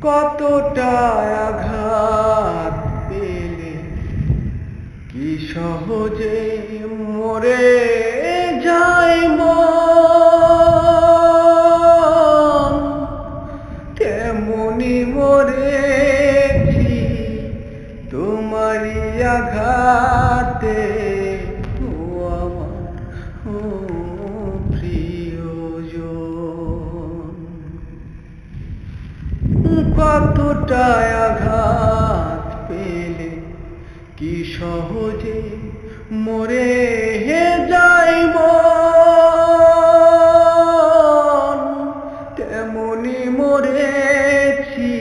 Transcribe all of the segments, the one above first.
কতটা আঘাত পেলে কি সহজে মরে যায় মন, তেমনি মরেছি তোমারই আঘাতে। ও আমার প্রিয়জন, কতটা আঘাত পেলে কি সহজে মরে যায় মন, তেমনি মরেছি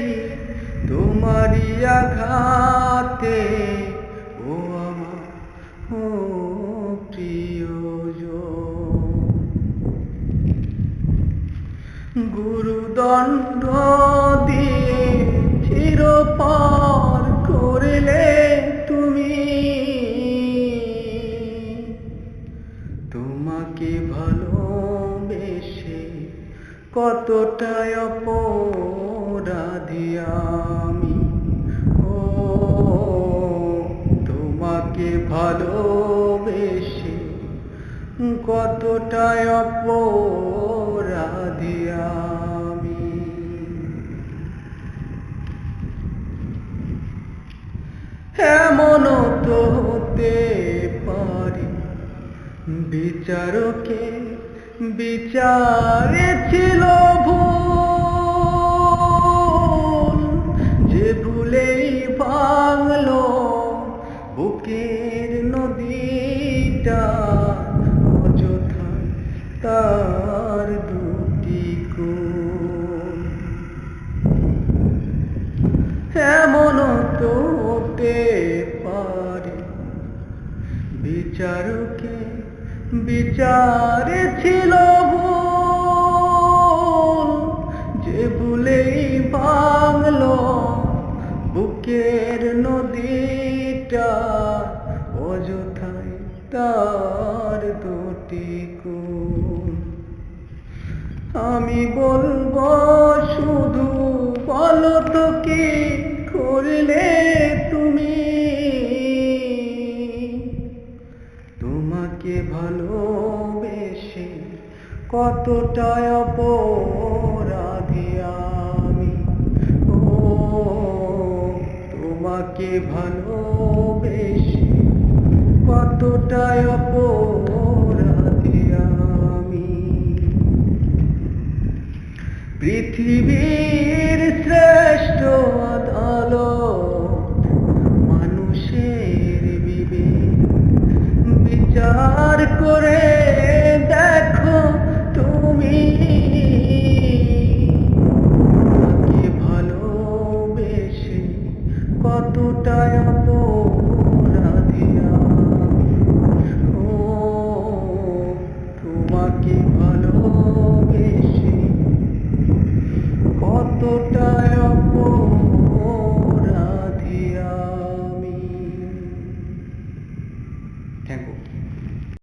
তোমারই আঘাতে। ও আমার প্রিয়জন, গুরুদণ্ড দিয়ে চিরপার করলে তুমি, তোমাকে ভালোবেসে কতটা অপরাধী আমি। ও তোমাকে ভালোবেসে কতটা অপরাধী আমি। এমনও তো হতে পারে বিচারকে বিচারে ছিল ভুল, যে ভুলেই ভাঙলো বুকের নদীটা, অযথায় তার দুটি কুল। এমনও তো হতে পারে বিচারকে বিচারে ছিল ভুল, যে ভুলেই ভাঙলো বুকের নদীটা, অযথায় তার দুটি কুল। আমি বলবো শুধু, বলো তো কি করলে তুমি, তোমাকে ভালোবেসে কতটা অপরাধী আমি। ও তোমাকে ভালোবেসে কতটা অপরাধী আমি। পৃথিবীর শ্রেষ্ঠ আদালত মানুষের বিবেক, বিচার করে দেখো তুমি, তাকে ভালোবেসে কতটা